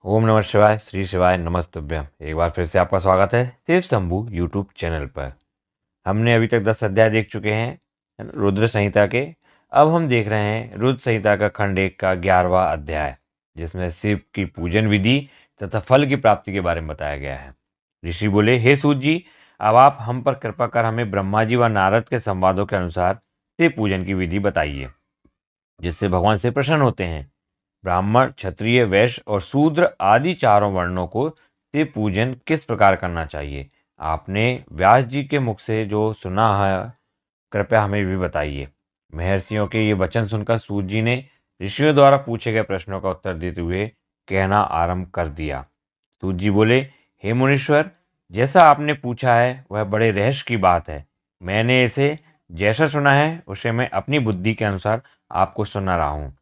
ओम नमः शिवाय, श्री शिवाय नमस्तुभ्यम। एक बार फिर से आपका स्वागत है शिव शंभू यूट्यूब चैनल पर। हमने अभी तक 10 अध्याय देख चुके हैं, है ना, रुद्र संहिता के। अब हम देख रहे हैं रुद्र संहिता का खंड 1 का 11वां अध्याय, जिसमें शिव की पूजन विधि तथा फल की प्राप्ति के बारे में बताया गया है। ऋषि बोले, हे सूत जी, अब आप हम पर कृपा कर हमें ब्रह्मा जी व नारद के संवादों के अनुसार शिव पूजन की विधि बताइए, जिससे भगवान से प्रसन्न होते हैं। ब्राह्मण, क्षत्रिय, वैश्य और शूद्र आदि चारों वर्णों को शिव पूजन किस प्रकार करना चाहिए? आपने व्यास जी के मुख से जो सुना है, कृपया हमें भी बताइए। महर्षियों के ये वचन सुनकर सूत जी ने ऋषियों द्वारा पूछे गए प्रश्नों का उत्तर देते हुए कहना आरंभ कर दिया। सूत जी बोले, हे मुनीश्वर, जैसा आपने पूछा है वह बड़े रहस्य की बात है। मैंने इसे जैसा सुना है उसे मैं अपनी बुद्धि के अनुसार आपको सुना रहा हूँ।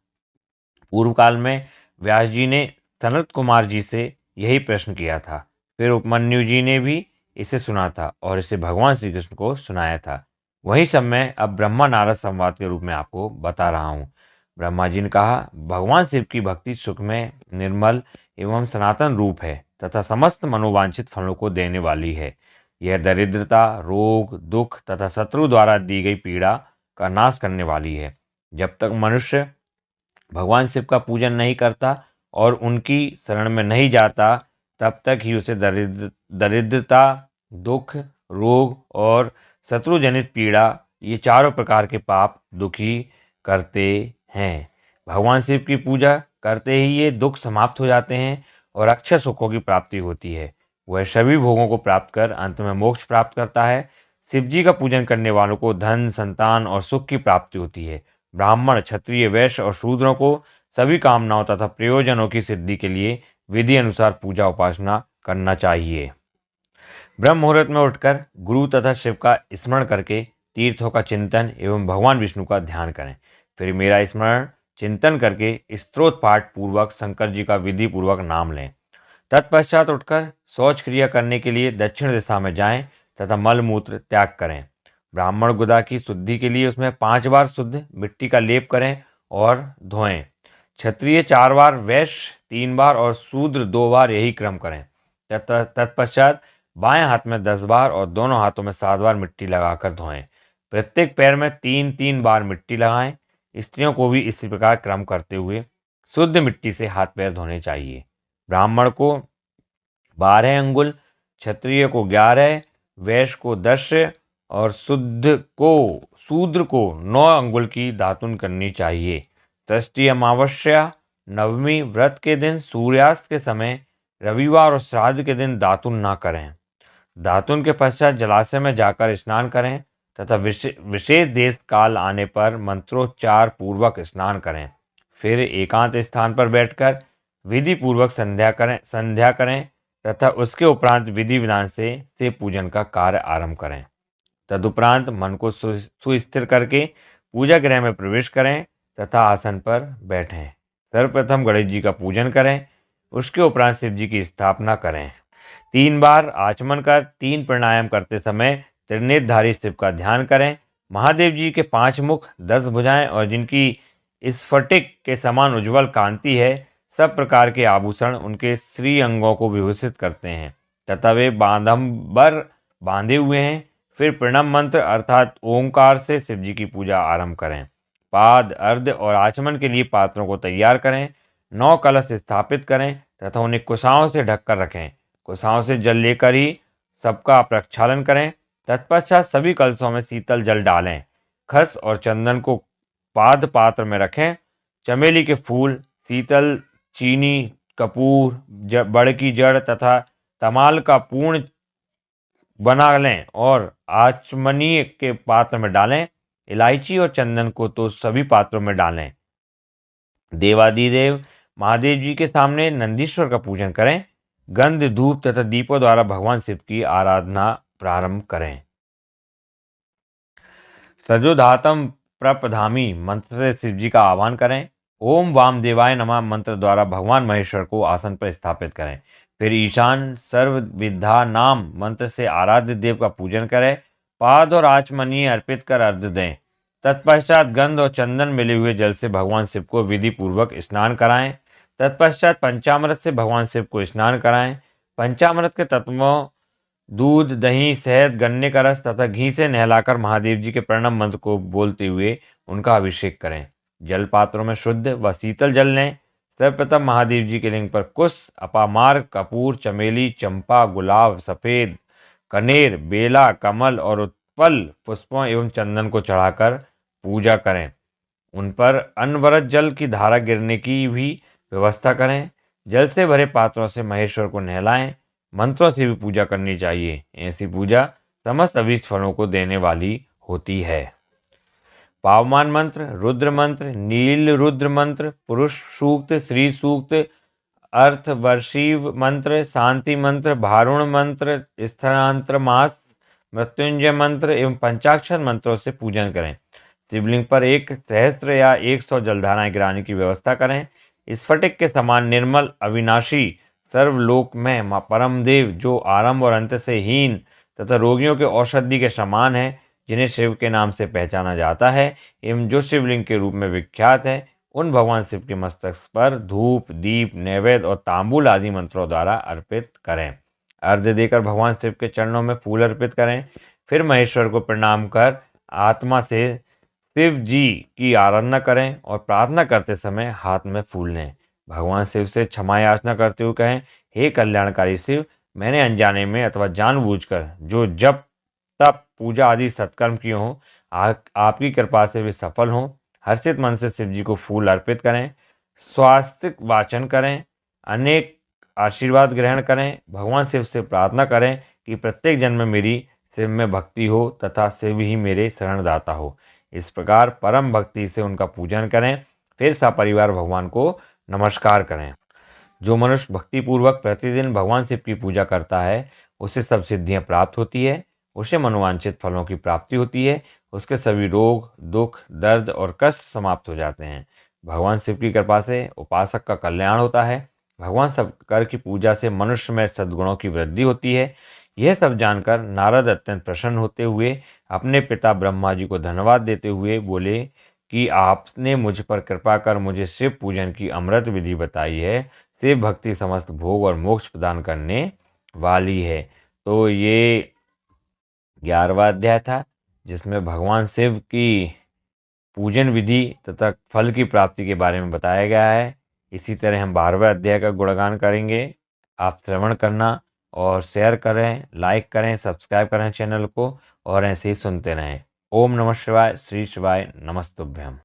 पूर्व काल में व्यास जी ने सनत कुमार जी से यही प्रश्न किया था। फिर उपमन्यु जी ने भी इसे सुना था और इसे भगवान श्री कृष्ण को सुनाया था। वही सब मैं अब ब्रह्मा नारद संवाद के रूप में आपको बता रहा हूँ। ब्रह्मा जी ने कहा, भगवान शिव की भक्ति सुखमय, निर्मल एवं सनातन रूप है तथा समस्त मनोवांछित फलों को देने वाली है। यह दरिद्रता, रोग, दुख तथा शत्रु द्वारा दी गई पीड़ा का नाश करने वाली है। जब तक मनुष्य भगवान शिव का पूजन नहीं करता और उनकी शरण में नहीं जाता, तब तक ही उसे दरिद्रता, दुख, रोग और शत्रुजनित पीड़ा, ये चारों प्रकार के पाप दुखी करते हैं। भगवान शिव की पूजा करते ही ये दुख समाप्त हो जाते हैं और अक्षय सुखों की प्राप्ति होती है। वह सभी भोगों को प्राप्त कर अंत में मोक्ष प्राप्त करता है। शिव जी का पूजन करने वालों को धन, संतान और सुख की प्राप्ति होती है। ब्राह्मण, क्षत्रिय, वैश्य और शूद्रों को सभी कामनाओं तथा प्रयोजनों की सिद्धि के लिए विधि अनुसार पूजा उपासना करना चाहिए। ब्रह्म मुहूर्त में उठकर गुरु तथा शिव का स्मरण करके तीर्थों का चिंतन एवं भगवान विष्णु का ध्यान करें। फिर मेरा स्मरण चिंतन करके स्तोत्र पाठ पूर्वक शंकर जी का विधि पूर्वक नाम लें। तत्पश्चात उठकर शौच क्रिया करने के लिए दक्षिण दिशा में जाएं तथा मल मूत्र त्याग करें। ब्राह्मण गुदा की शुद्धि के लिए उसमें 5 बार शुद्ध मिट्टी का लेप करें और धोएं। क्षत्रिय 4 बार, वैश्य 3 बार और शूद्र 2 बार यही क्रम करें। तत्पश्चात बाएं हाथ में 10 बार और दोनों हाथों में 7 बार मिट्टी लगाकर धोएं। प्रत्येक पैर में 3-3 बार मिट्टी लगाएं। स्त्रियों को भी इसी प्रकार क्रम करते हुए शुद्ध मिट्टी से हाथ पैर धोने चाहिए। ब्राह्मण को 12 अंगुल, क्षत्रिय को 11, वैश्य को 10 और शूद्र को 9 अंगुल की दातुन करनी चाहिए। षष्ठी, अमावस्या, नवमी, व्रत के दिन, सूर्यास्त के समय, रविवार और श्राद्ध के दिन दातुन ना करें। दातुन के पश्चात जलाशय में जाकर स्नान करें तथा विशेष देश काल आने पर मंत्रोच्चार पूर्वक स्नान करें। फिर एकांत स्थान पर बैठकर विधि पूर्वक संध्या करें तथा उसके उपरांत विधि विधान से शिव पूजन का कार्य आरंभ करें। तदुपरांत मन को सुस्थिर करके पूजा गृह में प्रवेश करें तथा आसन पर बैठें। सर्वप्रथम गणेश जी का पूजन करें, उसके उपरांत शिव जी की स्थापना करें। 3 बार आचमन कर 3 प्राणायाम करते समय त्रिनेत्रधारी शिव का ध्यान करें। महादेव जी के 5 मुख, 10 भुजाएं और जिनकी स्फटिक के समान उज्ज्वल कांति है, सब प्रकार के आभूषण उनके श्री अंगों को विभूषित करते हैं तथा वे बांधंबर बांधे हुए हैं। फिर प्रणव मंत्र अर्थात ओंकार से शिव जी की पूजा आरंभ करें। पाद, अर्घ्य और आचमन के लिए पात्रों को तैयार करें। 9 कलश स्थापित करें तथा उन्हें कुशाओं से ढककर रखें। कुशाओं से जल लेकर ही सबका प्रक्षालन करें। तत्पश्चात सभी कलशों में शीतल जल डालें। खस और चंदन को पाद पात्र में रखें। चमेली के फूल, शीतल, चीनी, कपूर, बड़ की जड़ तथा तमाल का पूर्ण बना लें और आचमनीय के पात्र में डालें। इलायची और चंदन को तो सभी पात्रों में डालें। देवादिदेव महादेव जी के सामने नंदीश्वर का पूजन करें। गंध, धूप तथा दीपों द्वारा भगवान शिव की आराधना प्रारंभ करें। सजोधातम प्रपधामी मंत्र से शिव जी का आह्वान करें। ओम वामदेवाय नमः मंत्र द्वारा भगवान महेश्वर को आसन पर स्थापित करें। फिर ईशान सर्वविद्या नाम मंत्र से आराध्य देव का पूजन करें। पाद और आचमनीय अर्पित कर अर्घ्य दें। तत्पश्चात गंध और चंदन मिले हुए जल से भगवान शिव को विधि पूर्वक स्नान कराएं तत्पश्चात पंचामृत से भगवान शिव को स्नान कराएं। पंचामृत के तत्वों दूध, दही, शहद, गन्ने का रस तथा घी से नहलाकर महादेव जी के प्रणव मंत्र को बोलते हुए उनका अभिषेक करें। जल पात्रों में शुद्ध व शीतल जल लें। सर्वप्रथम महादेव जी के लिंग पर कुश, अपामार्ग, कपूर, चमेली, चंपा, गुलाब, सफेद, कनेर, बेला, कमल और उत्पल पुष्पों एवं चंदन को चढ़ाकर पूजा करें। उन पर अनवरत जल की धारा गिरने की भी व्यवस्था करें। जल से भरे पात्रों से महेश्वर को नहलाएं। मंत्रों से भी पूजा करनी चाहिए। ऐसी पूजा समस्त अभीष्ट फलों को देने वाली होती है। पावमान मंत्र, रुद्र मंत्र, नील रुद्र मंत्र, पुरुष सूक्त, श्री सूक्त, अर्थवर्षीव मंत्र, शांति मंत्र, भारुण मंत्र, स्थानांतर मास, मृत्युंजय मंत्र एवं पंचाक्षर मंत्रों से पूजन करें। शिवलिंग पर 1 सहस्त्र या 100 जलधाराएं गिराने की व्यवस्था करें। स्फटिक के समान निर्मल, अविनाशी, सर्वलोक में परम देव जो आरंभ और अंत से हीन तथा रोगियों के औषधि के समान है, जिन्हें शिव के नाम से पहचाना जाता है एवं जो शिवलिंग के रूप में विख्यात है, उन भगवान शिव के मस्तक पर धूप, दीप, नैवेद्य और तांबूल आदि मंत्रों द्वारा अर्पित करें। अर्घ्य देकर भगवान शिव के चरणों में फूल अर्पित करें। फिर महेश्वर को प्रणाम कर आत्मा से शिव जी की आराधना करें और प्रार्थना करते समय हाथ में फूल लें। भगवान शिव से क्षमा याचना करते हुए कहें, हे कल्याणकारी शिव, मैंने अनजाने में अथवा जानबूझकर जो जप, तप, पूजा आदि सत्कर्म किए हों, आपकी कृपा से वे सफल हों। हर्षित मन से शिव जी को फूल अर्पित करें। स्वास्तिक वाचन करें। अनेक आशीर्वाद ग्रहण करें। भगवान शिव से प्रार्थना करें कि प्रत्येक जन्म में मेरी शिव में भक्ति हो तथा शिव ही मेरे शरणदाता हो। इस प्रकार परम भक्ति से उनका पूजन करें। फिर सपरिवार भगवान को नमस्कार करें। जो मनुष्य भक्तिपूर्वक प्रतिदिन भगवान शिव की पूजा करता है, उसे सब सिद्धियां प्राप्त होती है, उसे मनोवांछित फलों की प्राप्ति होती है, उसके सभी रोग, दुख, दर्द और कष्ट समाप्त हो जाते हैं। भगवान शिव की कृपा से उपासक का कल्याण होता है। भगवान शंकर की पूजा से मनुष्य में सद्गुणों की वृद्धि होती है। यह सब जानकर नारद अत्यंत प्रसन्न होते हुए अपने पिता ब्रह्मा जी को धन्यवाद देते हुए बोले कि आपने मुझ पर कृपा कर मुझे शिव पूजन की अमृत विधि बताई है। शिव भक्ति समस्त भोग और मोक्ष प्रदान करने वाली है। तो ये 11वां अध्याय था, जिसमें भगवान शिव की पूजन विधि तथा फल की प्राप्ति के बारे में बताया गया है। इसी तरह हम 12वें अध्याय का गुणगान करेंगे। आप श्रवण करना और शेयर करें, लाइक करें, सब्सक्राइब करें चैनल को और ऐसे ही सुनते रहें। ओम नमः शिवाय। श्री शिवाय नमस्तुभ्यम।